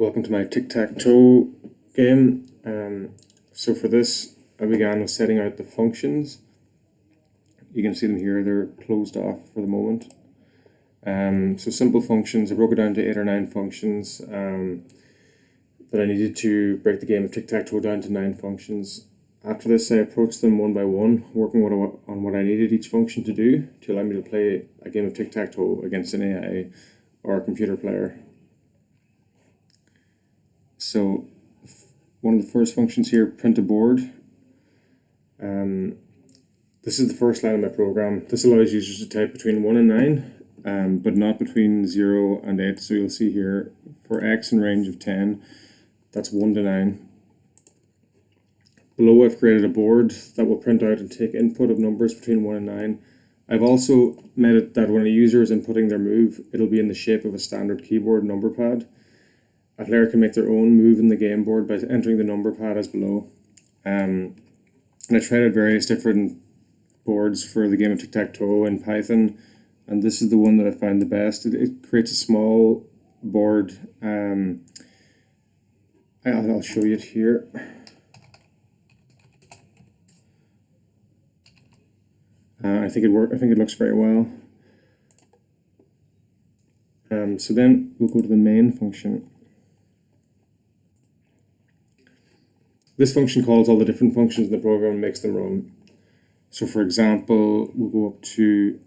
Welcome to my tic-tac-toe game. So for this, I began with setting out the functions. You can see them here, they're closed off for the moment. So simple functions, I broke it down to 8 or 9 functions that I needed to break the game of tic-tac-toe down to 9 functions. After this, I approached them one by one, working on what I needed each function to do to allow me to play a game of tic-tac-toe against an AI or a computer player. So one of the first functions here, print a board. This is the first line of my program. This allows users to type between 1 and 9, but not between 0 and 8. So you'll see here, for X in range of 10, that's 1 to 9. Below, I've created a board that will print out and take input of numbers between 1 and 9. I've also made it that when a user is inputting their move, it'll be in the shape of a standard keyboard number pad. A player can make their own move in the game board by entering the number pad as below. And I tried out various different boards for the game of tic-tac-toe in Python, and this is the one that I found the best. It creates a small board. I'll show you it here. I think it looks very well. So then we'll go to the main function. This function calls all the different functions in the program and makes them run. So for example, we'll go up to,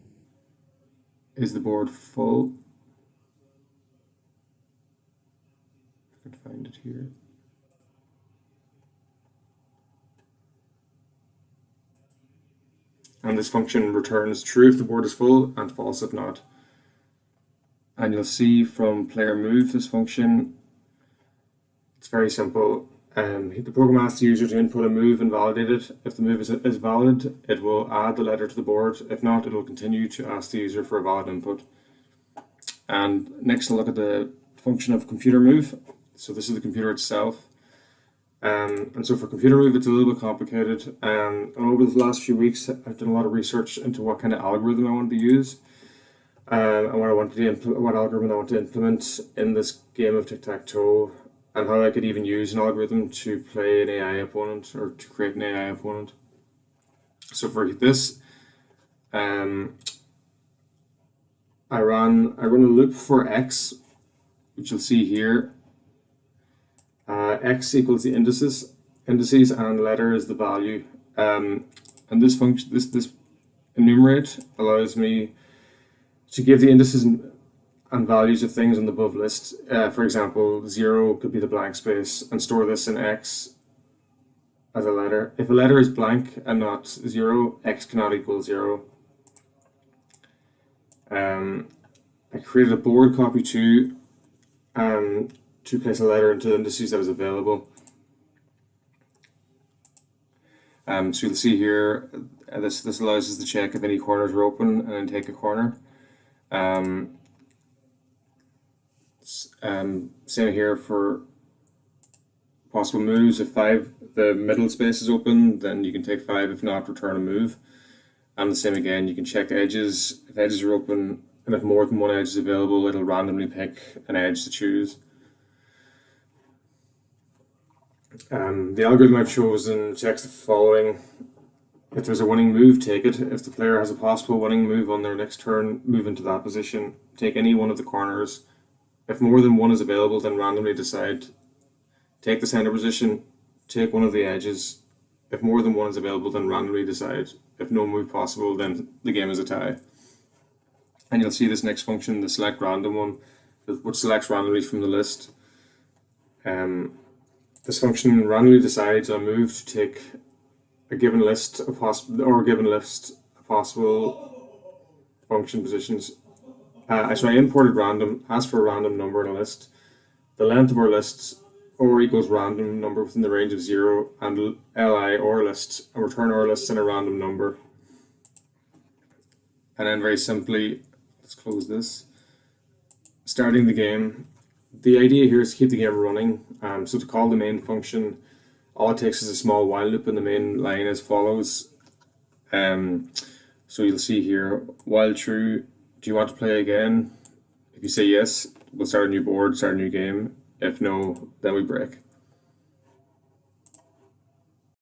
is the board full? I can find it here. And this function returns true if the board is full and false if not. And you'll see from player move, this function, it's very simple. The program asks the user to input a move and validate it. If the move is valid, it will add the letter to the board. If not, it will continue to ask the user for a valid input. And next, I'll look at the function of computer move. So this is the computer itself. And so for computer move, it's a little bit complicated. And over the last few weeks, I've done a lot of research into what kind of algorithm I want to use, and what algorithm I want to implement in this game of tic-tac-toe, and how I could even use an algorithm to play an AI opponent or to create an AI opponent. So for this, I run a loop for X, which you'll see here. X equals the indices, and letter is the value. And this function, this enumerate, allows me to give the indices and values of things on the above list. For example, 0 could be the blank space, and store this in X as a letter. If a letter is blank and not 0, X cannot equal 0. I created a board copy too, to place a letter into the indices that is available. So you'll see here, this allows us to check if any corners are open and then take a corner. Same here for possible moves. If the middle space is open, then you can take 5. If not, return a move. And the same again, you can check edges. If edges are open, and if more than one edge is available, it'll randomly pick an edge to choose. The algorithm I've chosen checks the following. If there's a winning move, take it. If the player has a possible winning move on their next turn, move into that position. Take any one of the corners. If more than one is available, then randomly decide. Take the center position, take one of the edges. If more than one is available, then randomly decide. If no move possible, then the game is a tie. And you'll see this next function, the select random one, which selects randomly from the list. This function randomly decides on a move to take a given list of possible function positions. So I imported random, asked for a random number in a list. The length of our list or equals random number within the range of 0, and li or list, and return our list in a random number. And then very simply, let's close this. Starting the game. The idea here is to keep the game running. So to call the main function, all it takes is a small while loop in the main line as follows. So you'll see here, while true, do you want to play again? If you say yes, we'll start a new board, start a new game. If no, then we break.